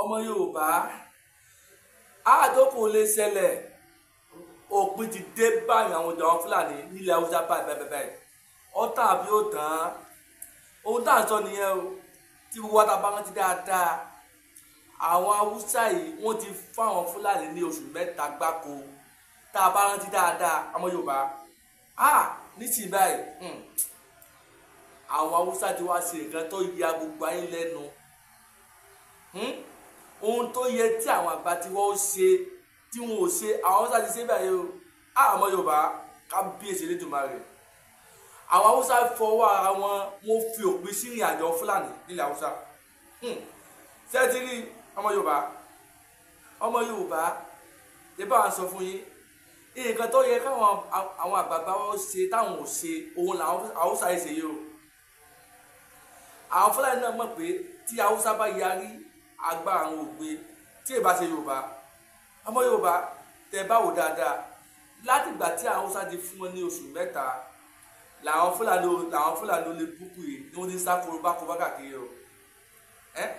ọmọ Yorùbá àádókò lè ṣẹlẹ̀ òpin ti dé báyìí àwọn ìjọba Fúlàní nílẹ̀ Haúsá báyìí ọ̀tá àbí ó tán ohun tá à ń sọ nìyẹn o tí gbogbo wa ta bá rántí dáadáa àwọn Haúsá yìí wọ́n ti fáwọn Fúlàní ní oṣù mẹ́ta gbáko tá a bá rántí dáadáa ọmọ Yorùbá nísìnyí báyìí àwọn Haúsá ti wá ṣe nǹkan tó ya gbogbo ayé lẹ́nu ohun tó yẹ tí àwọn àgbà tí wọ́n ṣe tí wọn ò ṣe àwọn Haúsá ti ṣe báyìí o ọmọ Yorùbá kábíyèsí Elédùmarè àwọn Haúsá fọwọ́ ara wọn fi òpin sí ìrìn àjò Fúlàní nílẹ̀ Haúsá ṣé ẹ ti rí ọmọ Yorùbá ẹ bá wa sọ fún yín nǹkan tó yẹ káwọn àwọn àgbààgbà wọn ṣe táwọn ò ṣe òun làwọn Haúsá yìí ṣe yìí o àwọn Fúlàní náà mọ̀ pé tí Haúsá bá yarí agbára àwọn ògbé tí èbá ṣe Yorùbá ọmọ Yorùbá tẹ bá wò dáadáa láti ìgbà tí àwọn Haúsá ti fún wọn ní oṣù mẹ́ta làwọn Fúlàní olè búkú yìí ni wọ́n ti ń sá korobá káàkiri o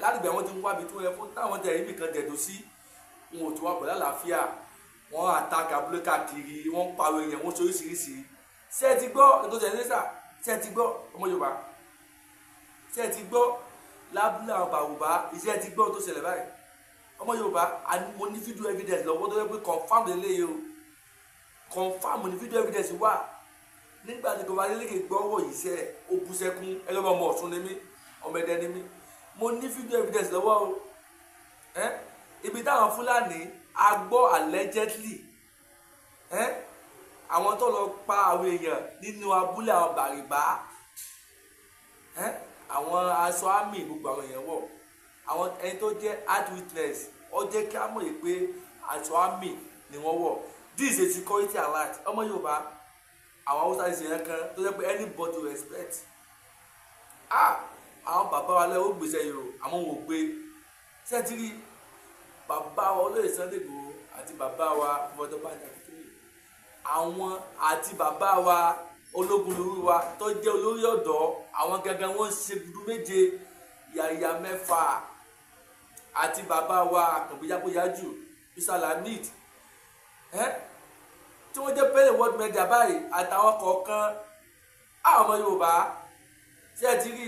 láti ìgbà wọn ti ń wábi tó yẹ fún táwọn tẹ ibì kan dẹ̀dọ̀ sí wọn ò tó wà pẹ̀lú àlàáfíà wọn àtàkà abúlé káàkiri wọn ń pariwo èèyàn wọn sóríṣiríṣi ṣé ẹ ti gbọ́ ètò ìṣẹ̀lẹ̀ ṣé ẹ ti gbọ́ ọmọ Yorùbá ṣé ẹ ti gbọ́ lábúlé àwọn bàrùbá iṣẹ́ ti gbọ́ tó ṣẹlẹ̀ báyìí ọmọ Yorùbá mo ní fídíò evidence lọ́wọ́ tó yẹ pé confam lélẹ́yìí o confam ní fídíò evidence wà nígbà tí kò bá Adeleke gbọ́ ọwọ́ yìí sẹ́ ó bú sẹ́kún ẹgbẹ́ ọmọ Ọ̀ṣun ni mí ọmọ Ẹdẹ ni mí mo ní fídíò evidence lọ́wọ́ o ibi táwọn Fúlàní agbọ́ allegedly àwọn tó lọ pa àwọn èèyàn nínú abúlé àwọn bàrìbá àwọn aṣọ àmì gbogbo àwọn èèyàn wọ̀ àwọn ẹni tó jẹ́ hard witness ó jẹ́ kí á mọ̀ yìí pé aṣọ àmì ni wọ́n wọ̀ this is a security alert ọmọ Yorùbá àwọn Haúsá ṣe yẹn kan tó jẹ́ pé anybody respect àwọn bàbá wa lẹ́wọ́ gbèsè yìí o àwọn ò gbé sẹ́ńtírì bàbá wa Olóyè Sunday Igboho àti bàbá wa Ọbásanjọ́ Akíntúndé àwọn àti bàbá wa ológun lórí wa tó jẹ́ olórí ọ̀dọ́ àwọn gangan wọ́n ń ṣe gudu méje yàyà mẹ́fà àti bàbá wa àkànbíyábóyájú Bisalamid tí wọ́n jẹ́ pẹ́lẹ̀ world media báyìí àtàwọn kọ̀ọ̀kan àwọn ọmọ Yorùbá ṣé ẹ ti rí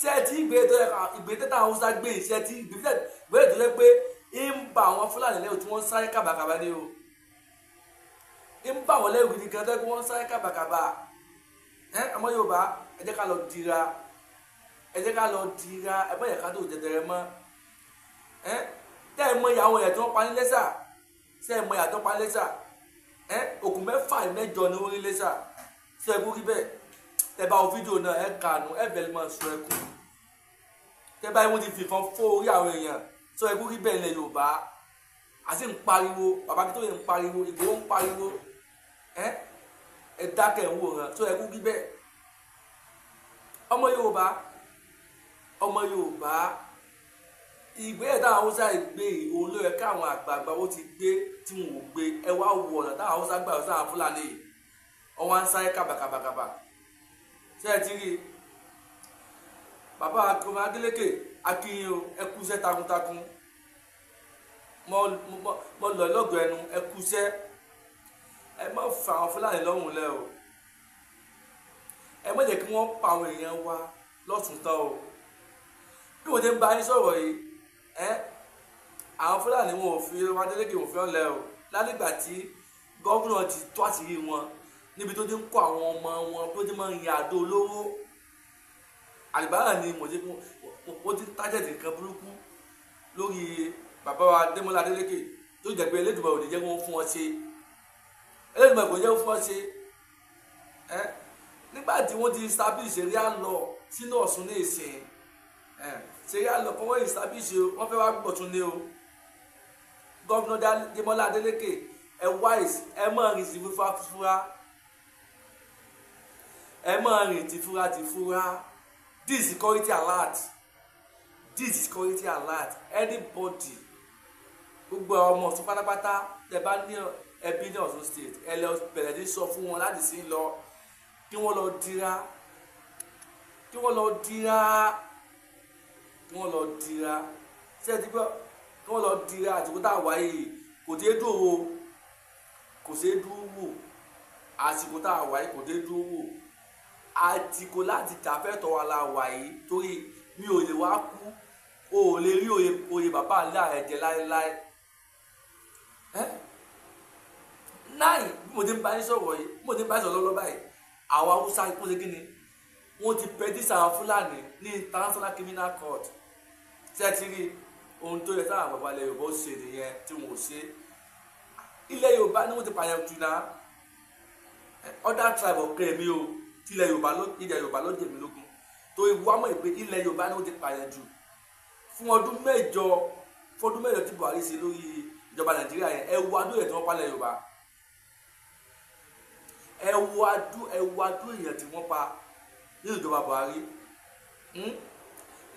ṣé ẹ ti ìgbé tẹ́tà Haúsá gbé ṣé ẹ ti ìgbé tó yẹ pé ń ba àwọn Fúlàní lẹ́yìn tí wọ́n ń sáré kàbàkàbà ní o ń bá wọn lẹ́rù gidi kan tó yẹ pé wọ́n ń sáré kàbàkàbà ọmọ Yorùbá ẹ jẹ́ ká lọ dira ẹ bá yẹ ká tó jẹjẹrẹ mọ́ tẹ́ ẹ mọ ìyàwó ẹ̀ tó ń pa ní lẹ́sà ṣé ẹ mọ ìyà tó ń pa ní lẹ́sà òkú 6 mẹ́jọ ni wọ́n rí lẹ́sà ṣé ẹ kú rí bẹ́ẹ̀ tẹ́ bá wo fídíò náà ẹ kànú ẹ bẹ̀rẹ̀ mọ́ sọ ẹkú tẹ́ bá wọ́n ti fìfọ́n fó orí àwọn èèyàn ṣé ẹ kú rí bẹ́ẹ̀ ilẹ̀ Yorùbá àti ń pariwo bàbá kí tó yẹ ń pariwo Ìgbòho ń pariwo ẹ dákẹ́ ń wò hàn ṣé ẹ kú rí bẹ́ẹ̀ ọmọ Yorùbá ìgbésẹ̀ táwọn Haúsá gbé òun ló yẹ káwọn àgbààgbà ó ti gbé tí wọn ò gbé ẹ wá wọ ọ̀nà táwọn Haúsá gbà sáwọn Fúlàní ọwọ́ ń sáré kàbàkàbàkàbà ṣé ẹ ti rí bàbá akọ̀wé Adeleke akínyìn o ẹ kú iṣẹ́ takuntakun mo lọ lọ́gọ̀ ẹnu ẹ kú iṣẹ́ ẹ má fa àwọn Fúlàní lọ́rùn lẹ́ o ẹ má jẹ́ kí wọ́n pa àwọn èèyàn wa lọ́sùn tán o bí wọ́n ti ń bá yín sọ̀rọ̀ yìí àwọn Fúlàní wọn ò fi ọmọ Adeleke wọn fi ọ̀lẹ́ o lálẹ́gbà tí gọ́ọ̀nà ti tó àṣírí wọn níbi tó ti ń kó àwọn ọmọ wọn tó ti máa ń yan àdó olóró àlìbáyà ni mo ti ń tájẹ̀dì nǹkan burúkú lórí bàbá wa Adémọ́lá Adeleke tó jẹ́ pé Elédùmarè ò ní jẹ́ kó fún wọn ṣe Elédùmarè kò jẹ́ kó fún wọn ṣe nígbà tí wọ́n ti establish area law sínú Ọ̀ṣun ní ìsìn ṣeré àlọ́ kan wọ́n establish o wọ́n fẹ́ wá gbọ̀tún ní o gọ́vnà Adémọ́lá Adeleke ẹ wise ẹ máa rìn sí fúra ẹ máa rìn tìfura this is security alert anybody gbogbo ọmọ Ọ̀ṣun pátápátá tẹ́ bá ní ẹbí ní Ọ̀ṣun state ẹ lọ bẹ̀rẹ̀ ní sọ fún wọn láti sí lọ kí wọ́n lọ dira ṣé ẹ ti gbọ́ kí wọ́n lọ dira àtìkú tá a wáyé kò dé dúró wo kò ṣeé dúró wò àsìkò tá a wáyé kò dé dúró wò àtìkò láti jàfẹ́tọ̀ wa la wáyé torí mi ò lè wá kú o ò lè rí oyè bàbá ńlá rẹ jẹ láéláé náì bí mo ti ń bá yín sọ̀rọ̀ yìí bí mo ti ń bá yín sọ̀rọ̀ lọ́lọ́ báyìí àwọn haúsá kó ṣe kí ni wọ́n ti pẹ́tísà àwọn fúlàní ní international criminal court tí ẹ ti rí ohun tó yẹ sáà bàbá ilẹ̀ yorùbá ó ṣe nìyẹn tí wọn ò ṣe ilẹ̀ yorùbá ni wọ́n ti pààyàn jù náà other tribe ọ̀kẹ́ mi o tí ilẹ̀ yorùbá ló jẹ̀ mí lógún tó ewu àmọ́ ìpè ilẹ̀ yorùbá ni wọ́n ti pààyàn jù fún ọdún mẹ́jọ tí buhari ṣe lórí ìjọba nàìjíríà yẹn ẹ wo adó yẹn tí wọ́n pa ilẹ̀ yorùbá ẹ wo adó èèyàn tí wọ́n pa nínú ìjọba buhari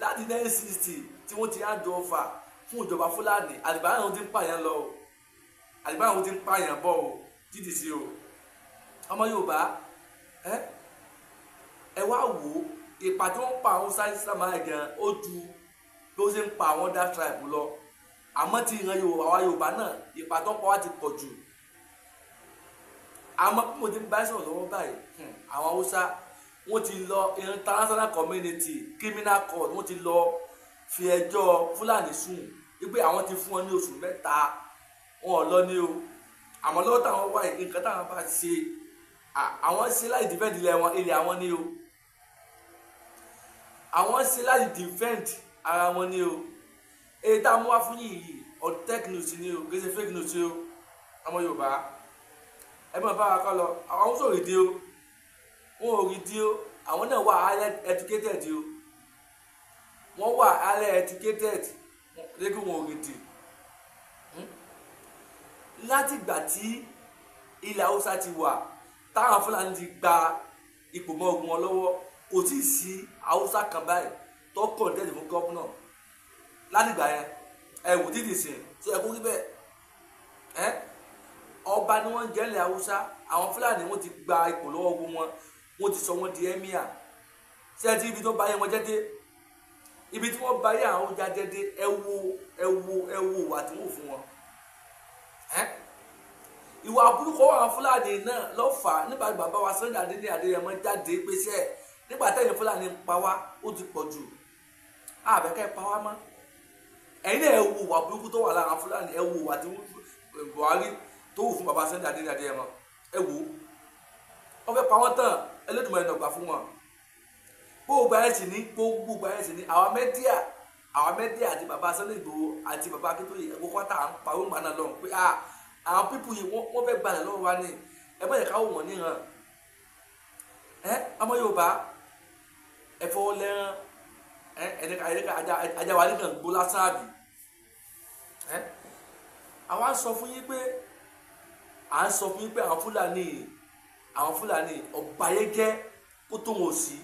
láti 1960 tí wọ́n ti àjọ ọfà fún ìjọba fúlàní àdìbáyà wọn ti ń pààyàn lọ o àdìbáyà wọn ti ń pààyàn bọ̀ o dídì sí o ọmọ yorùbá ẹ wá wò ó ìpà tí wọ́n pa àwọn sáyẹ́nsì sàmáà gan ó ju bí ó ṣe ń pa àwọn dá tribe lọ àmọ́ tí ìran yorùbá wa yorùbá náà ìpà tó ń pa wá ti pọ̀ jù àmọ́ bí mo ti ń bá sọ̀rọ̀ lọ́wọ́ báyìí àwọn haúsá wọ́n ti lọ international community criminal court wọ́n ti lọ fi ẹjọ́ fúlàní sùn wípé àwọn ti fún wọn ní oṣù mẹ́ta wọn ò lọ ní o àmọ́ lọ́wọ́ táwọn wá nǹkan táwọn bá ṣe àwọn ṣe láì defend ilẹ̀ àwọn ní o àwọn ṣe láì defend ara wọn ní o èyí tá a mú wá fún yìí authentic news ní o kì í ṣe fake news o ọmọ yorùbá ẹ máa bá wa kọ́ lọ àwọn sọ̀rọ̀ ìdí o wọn ò rí dí o àwọn náà wà highly educated o wọ́n wà highly educated lẹ́kùn wọn ò rí dí láti ìgbà tí ilẹ̀ haúsá ti wà táwọn fúlàní ti gba ipò mọ́ ogun wọn lọ́wọ́ kò tí ì sí haúsá kan báyìí tó kọ̀ǹtẹ́ẹ̀tì fún gọ́fúnà láti ìgbà yẹn ẹ wò dídì sí ṣe ẹ kó rí bẹ́ẹ̀ ọba ni wọ́n jẹ́ ilẹ̀ haúsá àwọn fúlàní wọ́n ti gba ipò lọ́wọ́ ogun wọn wọ́n ti sọ wọ́n di emir ṣé ẹ ti ibi tó bá yẹ wọn jẹ́ dé ibi tí wọ́n bá yẹ àwọn ọjà jẹ́ dé ẹ wo wà tí wọ́n fún wọn ìwà burúkú àwọn fúlàní náà ló fà á nígbà bàbá wa Sunday Adéyẹmọ jáde pèsè nígbà tẹ́yìn fúlàní ń pa wá ó ti pọ̀ jù àbẹ̀kẹ́ pa wá mọ́ ẹ̀yin náà ẹ wo ìwà burúkú tó wà lára fúlàní ẹ wo ìwà tí Buhari tó wù fún bàbá Sunday Adéyẹmọ ẹ wo wọ́n fẹ́ pa wọ́n tán Ẹlẹ́dùmarè náà gbà fún wọn gbogbo ayé sì ní àwọn mẹ́díà àti bàbá Sunday Igboho àti bàbá Akíntóyè ẹ̀kọ́ kọ́ta à ń pa ó ń gbaná lọ́hùn pé àwọn pípù yìí wọ́n fẹ́ gbalẹ̀ lọ́wọ́ wa ní ẹ má yẹ ká wò wọ́n níran ọmọ Yorùbá ẹ fọwọ́ lẹ́rán ajá wa nìkan gbó lásán àbí àwa ń sọ fún yín pé àwọn Fúlàní ọ̀bàyéjẹ́ kó tó wọn ò sí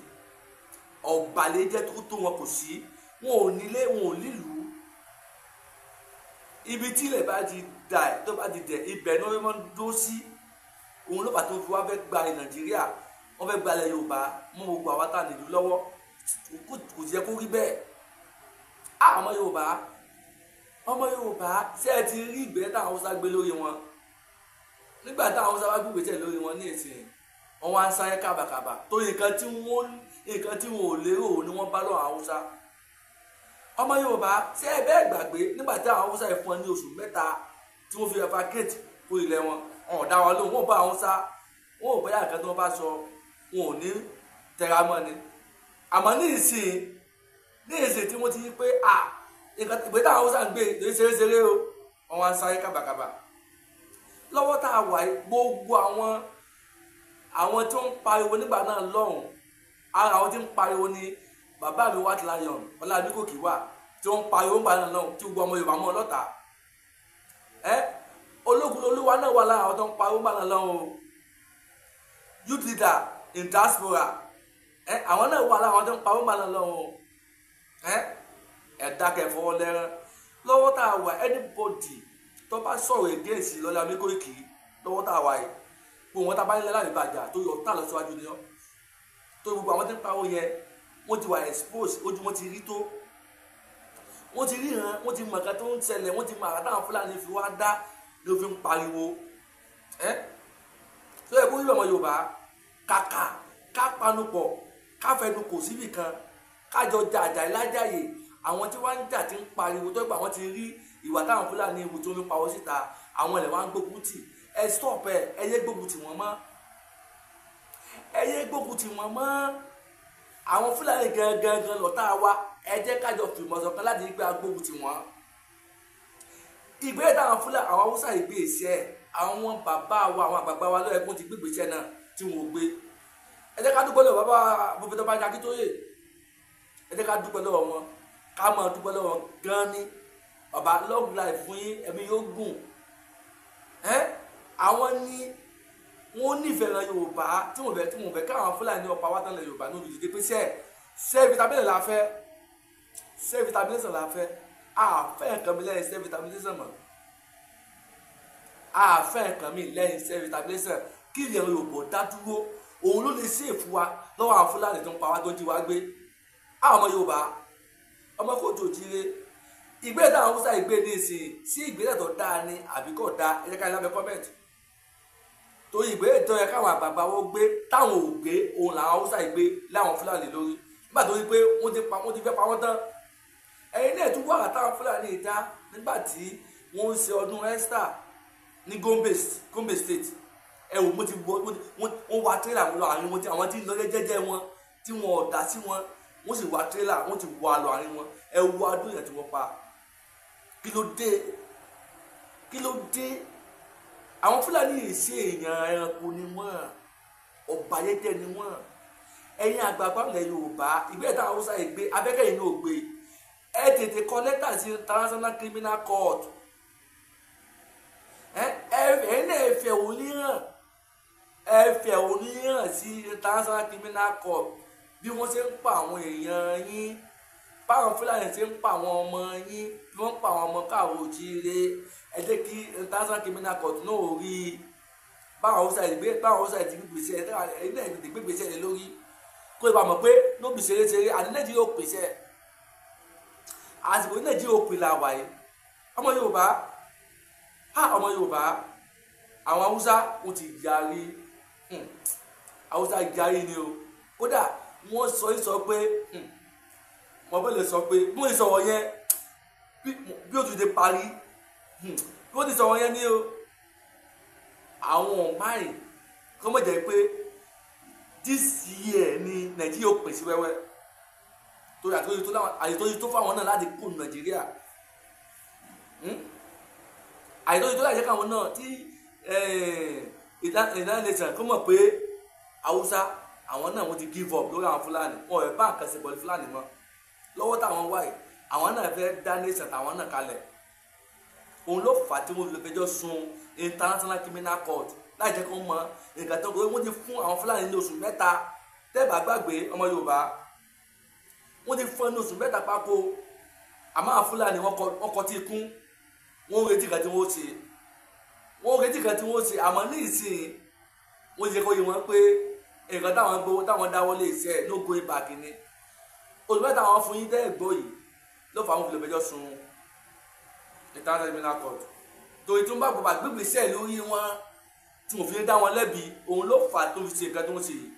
ọ̀bàyéjẹ́ kó tó wọn kò sí wọn ò nílé wọn ò nílùú ibi tí ilẹ̀ bá ti dà tó bá ti dẹ̀ ibẹ̀ ni wọ́n máa ń dó sí òun ló bá tó fi wá fẹ́ gba Nàìjíríà wọ́n fẹ́ gba ilẹ̀ Yorùbá mọ́ gbogbo àwọn tá nílùú lọ́wọ́ kò jẹ́ kó rí bẹ́ẹ̀ ọmọ Yorùbá ṣé ẹ ti rí ìgbẹ́ táwọn Haúsá gbé lórí wọn nígbà táwọn Haúsá wá gbé ìgbésẹ̀ lórí wọn ní ìsìn wọn wá ń sáré kábàkàbà tó nǹkan tí wọn ò lérò ni wọ́n bá lọ́wọ́ Haúsá ọmọ Yorùbá ṣé ẹ bẹ́ẹ̀ gbàgbé nígbà tí àwọn Haúsá yìí fún wọn ní oṣù mẹ́ta tí wọ́n fi evacuate kó ilẹ̀ wọn wọn ò dá wọn lóhùn wọn ò bá Haúsá wọn ò bóyá nǹkan tí wọ́n bá sọ wọn ò ní tẹra mọ́ ni àmọ́ ní ìsìn tí wọ́n ti yí pé ìgbé táwọn Haúsá ń gbé lè ṣeré o wọn wá ń sáré kábàkàbà lọ́wọ́ tá a wà gbogbo àwọn tí wọ́n ń pariwo nígbà náà lọ́hùn ara àwọn tí ń pariwo ni bàbá mi White Lion Ọlábíkòkí wà tí wọ́n ń pariwo nígbà náà lọ́hùn tí gbogbo ọmọ Yorùbá mọ́ ọlọ́ta ológun olúwa náà wà lára àwọn tó ń pariwo nígbà náà lọ́hùn youth leader in diaspora àwọn náà wà lára àwọn tó ń pariwo nígbà náà lọ́hùn ẹ̀dá kẹfọ́ lẹ́rán lọ́wọ́ tá a wà anybody tó bá sọ̀rọ̀ èdè èsì lọ́la Ọlábíkòkí lọ́wọ́ tá a wà yìí gbogbo wọn tá a bá nílẹ̀ láì bàjá tó yọ tá lọ síwájú ni ọ́ tó gbogbo àwọn tí ń pariwo yẹn wọ́n ti wà expose ojú wọn ti rí tó wọ́n ti ríran wọ́n ti mọ̀ ká tó ń ṣẹlẹ̀ wọ́n ti mọ̀ àrà táwọn Fúlàní fi wá dá ló fi ń pariwo tó yẹ kó yí ọmọ Yorùbá kàkà ká panupọ̀ ká fẹnu kò síbì kan kájọ jàjà ìlájàyè àwọn tí wọ́n ń jà ti ń pariwo tó gbà wọ́n ti rí ìwà táwọn Fúlàní ewu tó ń pawọ́ síta àwọn ilẹ̀ wa ń gbógun tì ẹ stop ẹ yé gbógun tì wọ́n mọ́ ẹ yé gbógun tì wọ́n mọ́ àwọn Fúlàní gangan lọ́tà wa ẹ jẹ́ kájọ fìmọ̀ ṣọ̀kan láti gbé agbógun tì wọ́n ìgbésẹ̀ táwọn Fúlàní àwọn Haúsá ìgbé iṣẹ́ àwọn bàbá wa àwọn àgbààgbà wa lọ́yẹ̀ kó ti gbégbé iṣẹ́ náà tí wọ́n gbé ẹ jẹ́ ká dúpẹ́ lọ́wọ́ bàbá Professor Banji Akíntóyè ẹ jẹ́ ká dúpẹ́ lọ́wọ́ wọn ká máa dúpẹ́ lọ́wọ́ gan ni bàbá long life fún yín ẹ̀mí yóò gùn àwọn ní wọ́n nífẹ̀ẹ́ ran Yorùbá tí wọ́n fẹ́ káwọn Fúlàní ọ̀pá wá tánlẹ̀ Yorùbá ní olùdíje pé ṣe vitamin la fẹ́ ṣe vitamination la fẹ́ àfẹ́ nǹkan mi lẹ́yìn ṣe vitamination mọ́ àfẹ́ nǹkan mi lẹ́yìn ṣe vitamination kí ilẹ̀ Yorùbá dá dúró òun ló lè ṣèfù wa lọ́wọ́ àwọn Fúlàní tó ń pa wá tó ń jí wá gbé àwọn ọmọ Yorùbá ọmọ kò tó jíire ìgbésẹ̀ táwọn Haúsá ìgbé ní ìsìn sí ìgbésẹ̀ tó dáa ní àbí kò dáa ẹ jẹ́ ká lábẹ́ kọ́mẹ̀ntì torí ìgbésẹ̀ tó yẹ káwọn àgbààgbà wọn gbé táwọn ò gbé òun làwọn Haúsá ìgbé láwọn Fúlàní lórí nígbà tó rí pé wọ́n ti fẹ́ pa wọ́n tán ẹ̀yin náà tún wàrà táwọn Fúlàní ìta nígbà tí wọ́n ń ṣe ọdún Easter ní Gombe State ẹ wò wọ́n wá tírélà lọ àárín wọn tí àwọn tí ń lọ jẹ́jẹ́ wọn tí wọn ò dá sí wọn wọ́n sì wá tírélà wọ́n ti wà lọ àárín wọn ẹ wo adúlọ̀ yẹn tí wọ́n pa kí ló dé àwọn Fúlàní yìí ṣe èèyàn ẹranko ni wọ́n ọ̀bàyéjẹ́ ni wọ́n ẹ̀yin àgbààgbà ilẹ̀ Yorùbá ìgbésẹ̀ táwọn Haúsá yìí gbé abẹ́kẹ́ yìí náà gbé ẹ tètè kọ lẹ́tà sí International Criminal Court ẹ̀yin náà ẹ̀fẹ̀ oníhàn sí International Criminal Court bí wọ́n ṣe ń pa àwọn èèyàn yín báwọn Fúlàní ṣe ń pa àwọn ọmọ yín bí wọ́n ń pa àwọn ọmọ káàró jíire ẹ jẹ́ kí International Criminal Court náà rí i báwọn Haúsá ti gbégbèsè ẹ̀yin náà ti gbégbèsè ẹ̀ lórí kó lè bá mọ̀ pé lóbi ṣeré àní Nàìjíríà ò pèsè àsìkò Nàìjíríà ò pè láwàá yìí ọmọ Yorùbá àwọn Haúsá ó ti yarí Haúsá yarí ni o kódà wọ́n sọ pé wọ́n bẹ̀rẹ̀ sọ pé bí wọ́n ti sọ̀rọ̀ yẹn bí ó ti dé parí bí wọ́n ti sọ̀rọ̀ yẹn ní o àwọn ọ̀máì kọ́ mọ̀ jẹ́ pé this year ni Nàìjíríà ó pè sí wẹ́wẹ́ torí àyètòyí tó fáwọn náà láti kó Nàìjíríà àyètòyí tó láti jẹ́ káwọn náà tí ìdánilẹ́sàn kọ́ mọ̀ pé Haúsá àwọn náà wọ́n ti give up lórí àwọn Fúlàní wọn ò bá àkànṣe pẹ̀lú Fúlàní mọ́ lọ́wọ́ táwọn wáyé àwọn náà fẹ́ dá nation táwọn náà kalẹ̀ òun ló fà á tí wọ́n fi fẹjọ́ sun International Criminal Court láì jẹ́ kó mọ nǹkan tó ń gbé wọ́n ti fún àwọn Fúlàní ní oṣù mẹ́ta tẹ́ẹ̀bà gbàgbé ọmọ Yorùbá wọ́n ti fún ní oṣù mẹ́ta pákó àmọ́ àwọn Fúlàní wọ́n kọ́ tí kún wọ́n retí kan tí wọ́n ṣe àmọ́ ní ìsìn wọ́n ti kọ́ yé wọn pé nǹkan táwọn gbowó táwọn dáwọ́ lè ṣe no going back ni oṣù mẹ́ta àwọn fún yín tẹ́ gbọ́ yìí ló fà àwọn olùfẹjọ́ sun International Criminal Court torí tó ń bá gbọ́dọ̀ gbégbé iṣẹ́ lórí wọn tí wọ́n fi ń dá wọn lẹ́bi òun ló fà tó fi ṣe nǹkan tó ń ṣe yìí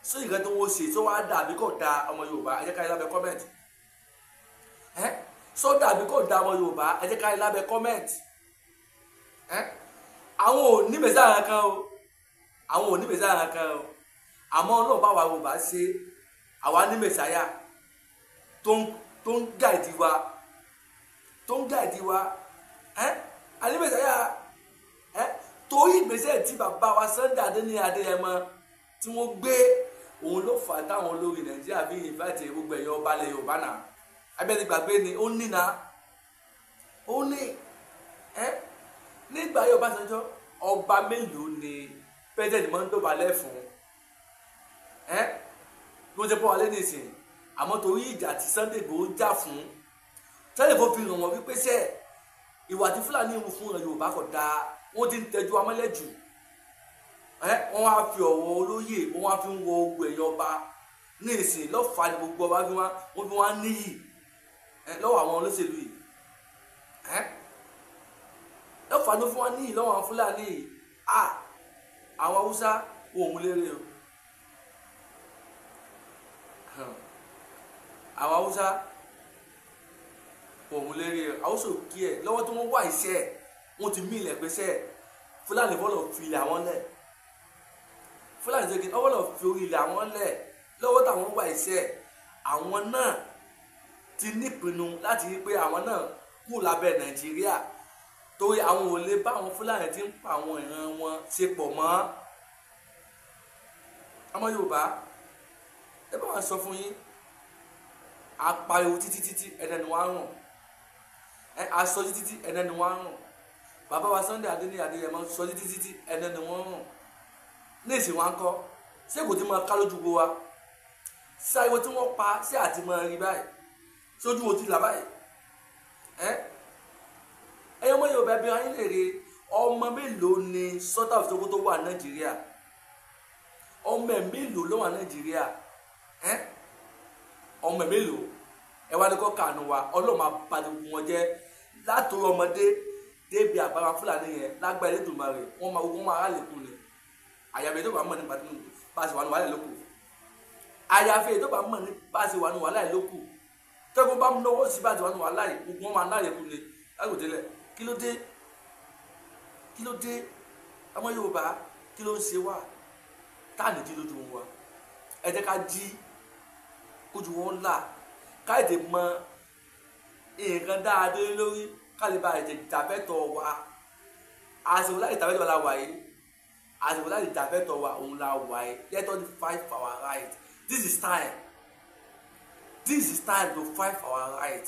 sí nǹkan tó ń ṣe tó wá dà bí kò da ọmọ Yorùbá ẹ jẹ́ ká yẹ lábẹ́ kọ́mẹ̀ntì sọ dà bí kò da ọmọ Yorùbá ẹ jẹ́ ká yẹ lábẹ́ kọ́mẹ̀ntì àwọn ò ní mẹ́sàrà kan o àmọ́ náà bá wa Yorùbá ṣe àwa ní mẹ́sàyà tó ń gáìdì wa àní mẹ́sàyà torí ìgbésẹ̀ tí bàbá wa Sunday Adéyẹmọ tí wọ́n gbé òun ló fà táwọn olórí Nàìjíríà bí ìfàtí gbogbo ẹ̀yọ́ ọba ilẹ̀ Yorùbá náà abẹ́ni gbàgbé ni ó ní nígbà yóò bá sọjọ́ ọba mélòó ni president máa ń dọ̀bálẹ̀ fún ló jẹ́ pọ́ wálé nìsín àmọ́ torí ìjà tí Sunday Igboho jà fún Sunday Igboho fi hàn wọ́n wípé ìwà tí Fúlàní ń fún Yorùbá kò dáa wọ́n ti ń tẹ́jú amọ́lẹ́jù wọ́n wá fi ọ̀wọ́ olóyè wọ́n wá fi ń wọ ogun ẹ̀yọ́ ọba ní ìsìn lọ́fà ní gbogbo ọba wọ́n fi wá níyì lọ́wọ́ àwọn olóṣèlú yìí lọ́fà ló fún wa ní lọ́wọ́ àwọn Fúlàní yìí àwọn Haúsá wọn ò mú lérè o àwọn Haúsá wọn ò mú lérè o Haúsá ò kí ẹ lọ́wọ́ tí wọ́n wá iṣẹ́ wọn ti mí ilẹ̀ pẹ́sẹ́ Fúlàní bọ́lọ̀ fi ilẹ̀ àwọn lẹ̀ Fúlàní ṣe kí wọ́n bọ́lọ̀ fi orí ilẹ̀ àwọn lẹ̀ lọ́wọ́ táwọn wá iṣẹ́ àwọn náà ti nípinnu láti rí pé àwọn náà kú lábẹ́ Nàìjíríà torí àwọn ò lè bá àwọn Fúlàní tí ń pa àwọn ìran wọn ṣe pọ̀ mọ́ ọmọ Yorùbá ẹ bá wọn sọ fún yín apariwo títí ẹ̀dẹ̀ ni wọ́n á rùn aṣọ títí ẹ̀dẹ̀ ni wọ́n á rùn bàbá wa Sunday Adéyẹmọ sọ títí ẹ̀dẹ̀ ni wọ́n rùn ní ìsìn wọn kọ́ ṣé kò tí máa ká lójú gbogbo wa ṣé ariwo tí wọ́n pa ṣé àti máa rí báyìí sójú wo ti là báyìí ẹyọ ọmọ Yorùbá bí wọn lè rí ọmọ mélòó ni South of Sokoto wà Nàìjíríà ọmọ mélòó ló wà Nàìjíríà ọmọ mélòó ẹ wá ní kọ́ kànú wa ọlọ́mọ abàdìgún wọn jẹ́ látòrí ọmọdé débi àgbàrá Fúlàní yẹn lágbára Elédùmarè wọn máa rálẹ̀ kú ni àyàfẹ́ tó bá mọ̀ nípa tí bá a ṣe wà ní wàhálà lókù àyàfẹ́ tó bá mọ̀ ní bá a ṣe wà ní wàhálà lókù tẹ́gbọ́n bá mú lọ́wọ́ sí bá a ṣe wà ní wàhálà yìí gbogbo wọn máa rálẹ̀ kú ni lágbòdélẹ̀ kí ló dé ọmọ Yorùbá kí ló ń ṣe wá tá à ní jí lójú wọn ẹ jẹ́ ká jí kójú wọn là ká ètè mọ nǹkan dáadé lórí ká lè ba ètè ìtàfẹ́tọ̀ wa àsìkò láti ìtàfẹ́tọ̀ la wà yìí àsìkò láti ìtàfẹ́tọ̀ wa òun la wà yìí let us fight for our right this is time to fight for our right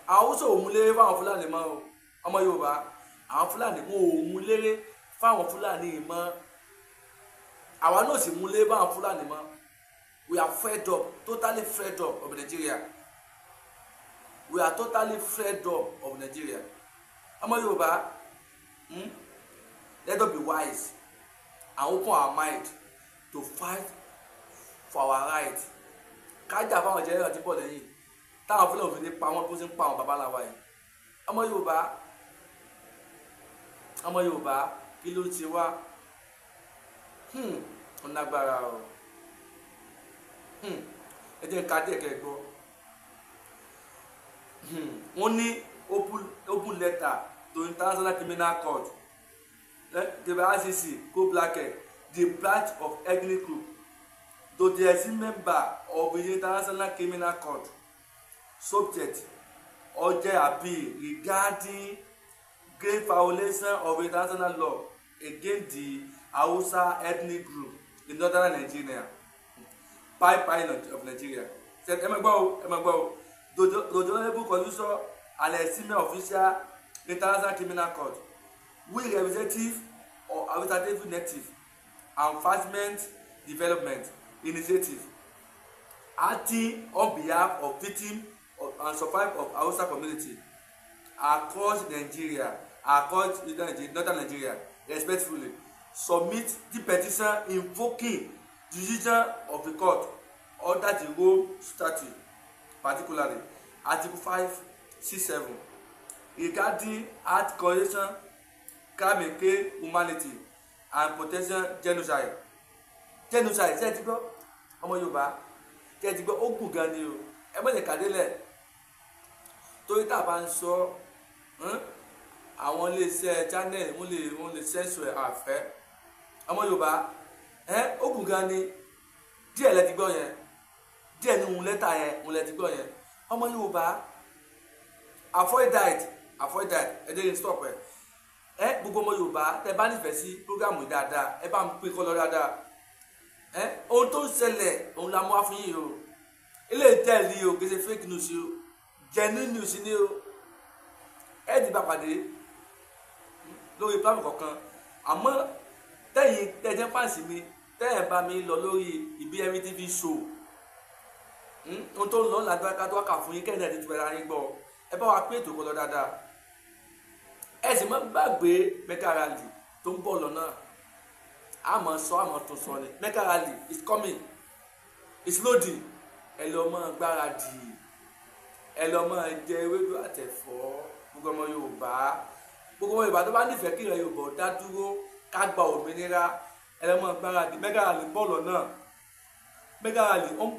àwọn Haúsá ò mú léré fáwọn Fúlàní mọ́ o ọmọ Yorùbá àwọn Fúlàní wọn ò mú léré fáwọn Fúlàní mọ́ àwa náà sì mú léré fáwọn Fúlàní mọ́ we are fed up totally fed up of Nigeria we are totally fed up of Nigeria ọmọ Yorùbá let us be wise and open our mind to fight for our right kájà fáwọn jẹ́rìí àti pọ̀ lẹ́yìn táwọn Fúlàní òfin ní pa wọn bó ṣe ń pa àwọn babaláwa yìí ọmọ Yorùbá kí ló ti wá ọ̀nà agbára o ẹ jẹ́ ká díẹ̀ kẹ́ gbọ́ wọ́n ní open letter to International Criminal Court the ICC go blanket the branch of ethnic group to the member of the International Criminal Court subject urgent appeal regarding grave violation of international law against the Hausa ethnic group in northern Nigeria pipeline of Nigeria. Said emagbo the honorable constitution and senior official International Criminal Court we representative or administrative native and enforcement development initiative acting on behalf of victims and survivors of Hausa community across Nigeria northern Nigeria respectfully submit the petition invoking the decision of the court under the Rome Statute particularly Article 567 regarding act correction crime against humanity and protection genocide ṣe ti gbọ́ ọmọ Yorùbá ṣe ti gbọ́ ó gùn gan ni o ẹ mọ̀ lè kàdélẹ̀ torí tá a bá ń sọ àwọn iléeṣẹ́ channel wọ́n lè censor àfẹ́ ọmọ Yorùbá ó gùn gan ni díẹ̀ lẹ ti gbọ́ yẹn díẹ̀ nínú lẹ́tà yẹn òun lẹ ti gbọ́ yẹn ọmọ Yorùbá avoid that ẹ jẹ́ kí n stop gbogbo ọmọ Yorùbá tẹ bá nífẹ̀ẹ́ sí programu yìí dáadáa ẹ bá ń pín kọ́ lọ dáadáa ohun tó ń ṣẹlẹ̀ òun la mú wá fún yìí o ilé ìtẹ́ẹ̀lì o kì í ṣe fake news o genuine news ni o ẹ ti bá pàdé lórí platform kọ̀ọ̀kan àmọ́ tẹ̀yìn tẹ̀jẹ́ fáǹsì mi tẹ̀yìn bá mi lọ lórí IBM TV show ohun tó ń lọ ládùúgbò ká tó wá kà fún yín kẹ́hìn ẹ̀dí tó bẹ̀rẹ̀ ayé gbọ́ ẹ bá wa pé ètò kọ́ lọ dáadáa ẹ sì má gbàgbé Mecca Rally tó ń bọ̀ lọ́nà àmọ́ tó sọ ni Mecca Rally is coming is loading ẹ lọ mọ́ gbáradì ẹ lọ máa jẹ ewédú àtẹ̀fọ́ gbogbo ọmọ Yorùbá tó bá nífẹ̀ẹ́ kí ìran Yorùbá dá dúró ká gba òmìnira ẹ lọ máa gbáradì mẹ́gà rally ń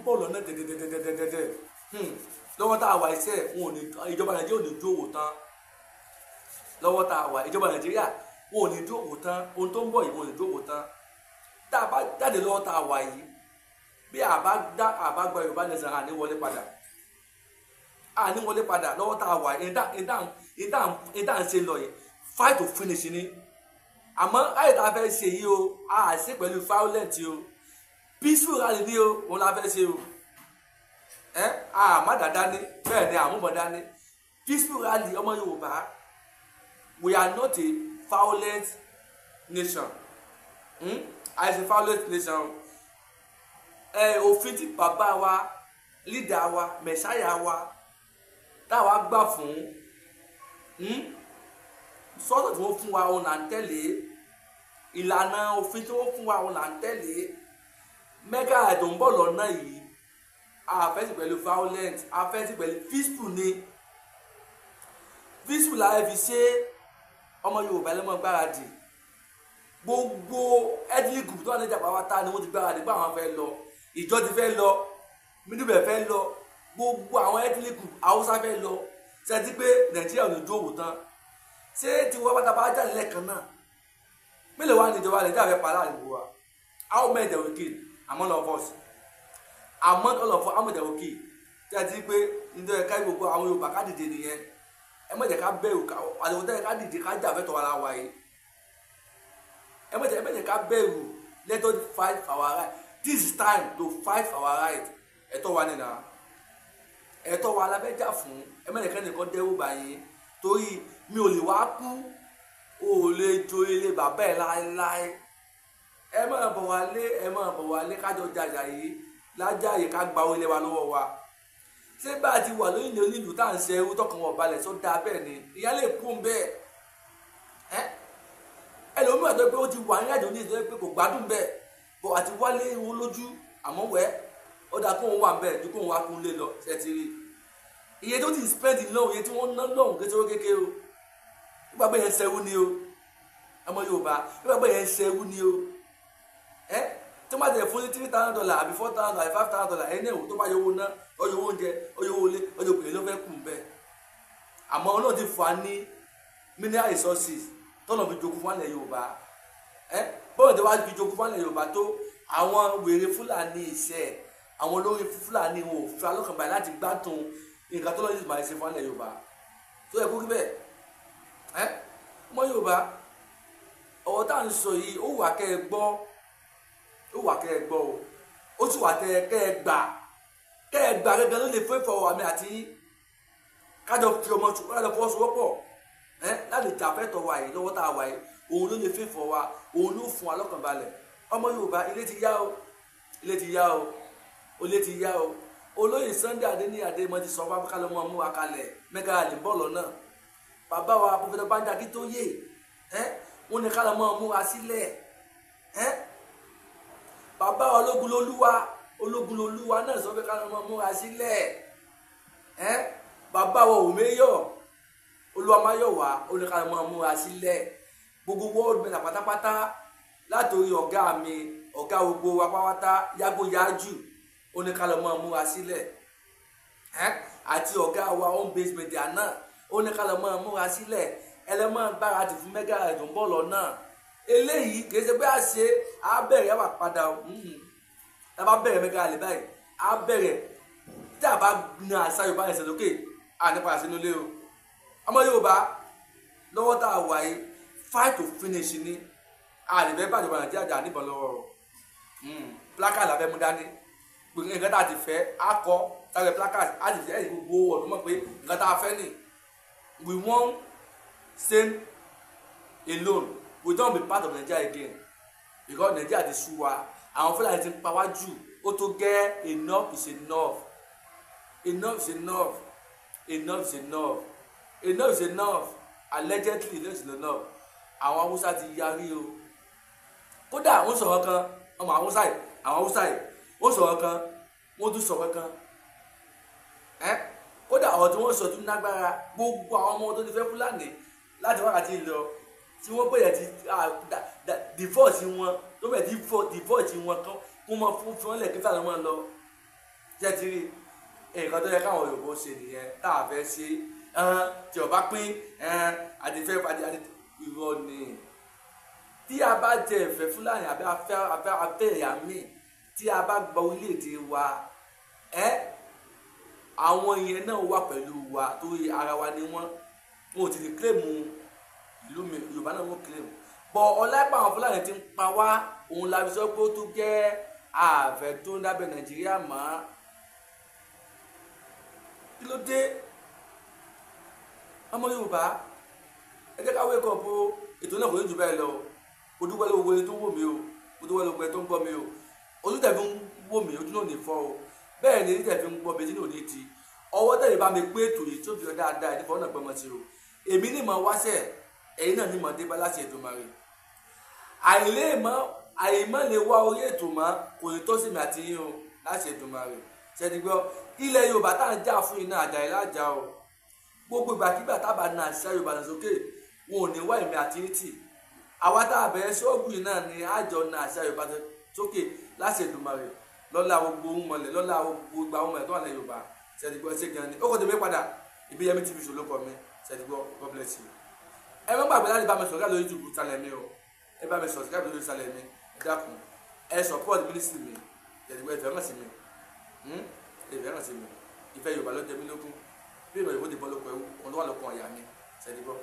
bọ̀ lọ́nà dẹ̀dẹ̀dẹ̀dẹ̀dẹ̀ lọ́wọ́ tá a wà iṣẹ́ ìjọba Nàìjíríà ò ní dúró wò tán lọ́wọ́ tá a wà ìjọba Nàìjíríà wọn ò ní dúró wò tán ohun tó ń bọ̀ yìí wọn ò ní dúró wò tán tá a bá jáde lọ́wọ́ tá a wà yìí bí àbá gba Yorùbá nation àní wọlé padà lọ́wọ́ tá a wà ìdá ń ṣe lọ yìí fight to finish ni àmọ́ láyé tá a fẹ́ ṣe yìí o a ṣe pẹ̀lú violent o peaceful rally ni o òun la fẹ́ ṣe o àmàdà dání bẹ́ẹ̀ ni àmúbọ̀ dání peaceful rally ọmọ Yorùbá we are not a violent nation as a violent nation òfin tí bàbá wa leader wa mẹ̀sáyà wa táwa gbà fún sọ́tọ̀ tí wọ́n fún wa òun là ń tẹ̀lé ìlànà òfin tí wọ́n fún wa òun là ń tẹ̀lé mẹ́gà ẹ̀dùn ń bọ̀ lọ́nà yìí àfẹ́sì pẹ̀lú violent àfẹ́sì pẹ̀lú peaceful ni peaceful la fi ṣe ọmọ Yorùbá lọ́mọ gbáradì gbogbo ethnic group tó wà ní ìjàpá wa ta ni wọ́n ti gbáradì pé àwọn fẹ́ lọ ìjọ ti fẹ́ lọ mídùbẹ̀ fẹ́ lọ gbogbo àwọn ethnic group Haúsá fẹ́ lọ ṣẹ́tí pé Nàìjíríà ò ní dúró tán ṣé tí wọ́n bá jáde lẹ́ẹ̀kan náà mélòó wá ní ìjọba Nàìjíríà fẹ́ pa láàrin wa how many they will kill among of us among all of us how many they will kill ṣẹ́tí pé nítorí ẹ̀ka gbogbo àwọn Yorùbá ká dìde nìyẹn ẹ má jẹ́ ká bẹ̀rù àdéhùn tẹ́lẹ̀ ká dìde ká jà fẹ́tọ̀ ara wa yìí ẹ má jẹ́ ká bẹ̀rù let us fight for our right this is time to fight for our right ẹ̀tọ́ wa nìyà ẹ̀tọ́ wa la fẹ́ jà fún ẹ má jẹ́ ká nìkan dẹ́rù báyìí torí mi ò lè wá kú o ò lè jo ilé bàbá ẹ̀ láéláé ẹ má bọ̀ wálé kájọ jàjà yìí lájà yìí ká gba ilé wa lọ́wọ́ wa ṣé bá a ti wà lóyún ní onílù tá à ń ṣe ewu tọkàn wọn balẹ̀ tó dáa bẹ́ẹ̀ ni ìyá lè kú ń bẹ́ẹ̀ ẹlòmíràn tó pé ó ti wà ní àjò ní ìṣẹ́ pé kò gbádùn bẹ́ẹ̀ bọ̀ àti wálé wọn lójú àmọ́ wẹ́ ó dáa kóun wà bẹ́ẹ̀ ju kóun wá kún lé lọ ṣe ti rí iye tó ti spend lọ́hùn iye tí wọ́n ná lọ́hùn kékeré o nígbà pé yẹn ń ṣẹ́wó ni o ọmọ Yorùbá nígbà pé yẹn ń ṣẹ́wó ni o tí wọ́n bá tẹ̀ fún ní $3,000 àbí $4,000 àbí $5,000 ẹni ẹ̀wò tó bá yọ owó ná ọyọ owó oúnjẹ ọyọ owó ilé ọyọ òkèlè ló fẹ́ kù bẹ́ẹ̀ àmọ́ Ọlọ́run ti fún wa ní mineral resources tọ́nà fi jogún fún alẹ́ Yorùbá bọ́ọ̀lù tí wàá fi jogún fún alẹ́ Yorùbá tó àwọn wèrè Fúlàní iṣẹ́ àwọn olórí Fúlàní wọn ò fi alọ́kànbalẹ̀ láti gbádùn nǹkan tó lọ́ọ́ yìí máa ṣe fún alẹ́ Yorùbá tó yẹ kó rí bẹ́ẹ̀ ọmọ Yorùbá ọ̀rọ̀ tá à ń sọ yìí ó wà kẹ́ ẹ gbọ́ o ó sì wà kẹ́ ẹ gbà gẹ́gẹ́ ló lè fún ìfọwọ́ àmì àti kájọ fi ọmọ kájọ fọwọ́sowọ́pọ̀ láti jà fẹ́tọ̀ wa yìí lọ́wọ́ tá a wà yìí òun ló lè fún ìfọwọ́ wa òun ló fún wa lọ́kànbalẹ̀ ọmọ Yorùbá ilé ti yá o olóyè Sunday Adéníyì Adéyẹmọ ti sọ fún abúkálẹ̀ ọmọ mú wa kalẹ̀ mẹ́gà àlè bọ́ọ̀lù náà bàbá wa Pọfẹ́sọ̀ Banji Akíntóyè wọ́n ní kálọ̀ mọ́ mú wa sílẹ̀ bàbá wa Ológunlolúwa náà sọ pé kálọ̀ mọ́ mú wa sílẹ̀ bàbá wa Òmeyọ̀ Olúwamáyọ̀wá ó ní kálọ̀ mọ́ mú wa sílẹ̀ gbogbo world mẹ́ta pátápátá látòrí ọ̀gá mi ọ̀gá gbogbo wa pátá Yágbóyájú ó ní kálọ̀ mọ́ mú wa sílẹ̀ àti ọ̀gá wa home base media náà ó ní kálọ̀ mọ́ mú wa sílẹ̀ ẹlẹ́mọ̀ gbáradì fún mẹ́gà ẹ̀dùn bọ́ọ̀lù náà eléyìí kì í ṣe pé a ṣe abẹ́rẹ́ wà padà tá a bá bẹ̀rẹ̀ mẹ́gà àlè báyìí abẹ́rẹ́ tí a bá na àṣà Yorùbá ẹ̀sẹ̀ lókè à nípa àṣẹ nílé o ọmọ Yorùbá lọ́wọ́ tá a wà yìí fight to finish ni àlèbẹ́ bá Yorùbá Nàìjíríà jà níbọn lọ́wọ́ placard làbẹ́ mú dání gbogbo nǹkan tá a ti fẹ́ akọ sáré placard á ti fẹ́ ẹ̀yìn gbogbo ọ̀dọ́ mọ̀ pé nǹkan tá a fẹ́ nì we won't stand alone we don't be part of Nigeria again because Nigeria ti sú wa àwọn Fúlàní ti pa wá jù ó tó gẹ́ enough is enough allegedly enough is enough àwọn Haúsá ti yarí o kódà wọ́n sọ̀rọ̀ kan ọmọ Haúsá yìí wọ́n sọ̀rọ̀ kan wọ́n tún sọ̀rọ̀ kan kódà àwọn tí wọ́n sọ tó lágbára gbogbo àwọn ọmọ tó ti fẹ́ Fúlàní láti wákàtí lọ tí wọ́n bẹ̀rẹ̀ ti divorce wọn tó bẹ̀rẹ̀ divorce wọn kan kó mọ fún wọn lẹ̀ kí fàlọ́ wọn lọ jẹ́ ti rí nǹkan tó yẹ káwọn Yorùbá ṣe nìyẹn tá a fẹ́ ṣe tí ọba pín àdìfẹ́ irọ́ ni tí a bá jẹ ìfẹ́ Fúlàní àbí afẹ́ ẹ̀yà míì tí a bá gba orílẹ̀-èdè wa àwọn yẹn náà wà pẹ̀lú wa torí ara wa ni wọ́n ò ti lè kílèmù ìlú mi Yorùbá náà wọ́n kílèmù bọ̀ ọláìpá àwọn Fúlàní ti ń pa wá òun la fi sọ pé ó tó jẹ́ ààfẹ́ tó ń dábẹ́ Nàìjíríà mọ́ kí ló dé ọmọ Yorùbá ẹ jẹ́ ká wé kọ́ bó ètò náà kò ní jù bẹ́ẹ̀ lọ o dúpẹ́ lọ́wọ́ ẹni tó wò mí o o dúpẹ́ lọ́wọ́ ẹni tó ń gbọ́ mi o ojú tẹ̀ fi ń wò mí ojú náà ní fọ́ o bẹ́ẹ̀ ni tẹ̀ fi ń gbọ́ mi ojú náà ní ti ọwọ́ tẹ̀lé bá mi pé ètò yìí tó fi ọ dáadáa ìdífọ́ náà gbọ́mọ sí o èmi ní mọ̀ wáṣẹ̀ ẹ̀yin náà ní mọ̀ dé bá láti ètò mọ̀ rẹ̀ àìmọ́ lè wá orí ètò mọ́ kò ní tó sí mi àti yín o láti ètò mọ̀ rẹ̀ ṣẹ́ni gbọ́ ilẹ̀ Yorùbá tá à ń jà fún iná àjà ìlàjà o gbogbo ìgbàkigbà tábà na àṣà Yorùbá lọ sókè wọn ò ní wá èmi àti yín tì àwa tá a bẹ̀rẹ̀ ṣọ́ọ̀bù yìí náà ni àjọ na àṣà Yorùbá sókè láti ètò mọ̀ rẹ̀ lọ́la gbogbo ohun mọ̀lẹ̀ lọ́la gbogbo àwọn ọmọ ẹ̀ tó wà ní Yorùbá ṣẹ́ni gbọ́ ṣé gan ni ó kò tẹ̀lé padà Ibiyemi TV show ló kọ mi ṣẹ́ni gbọ́ God bless you. ẹ má gbàgbé láti bá mi sọ̀rọ̀ lórí YouTube channel mi o ẹ bá mi subscribe lórí channel mi ẹ dákun ẹ support ministry mi ṣẹ́ni gbọ́ ẹ fẹ́ràn sí mi ìfẹ́ràn sí mi ìfẹ́ Yorùbá ló jẹ mí lógún bí ìmọ̀ ìbò dìbò lóko ẹ̀wù ọ̀dọ́ wà lóko ọ̀yà mi ṣẹ́ni gbọ́.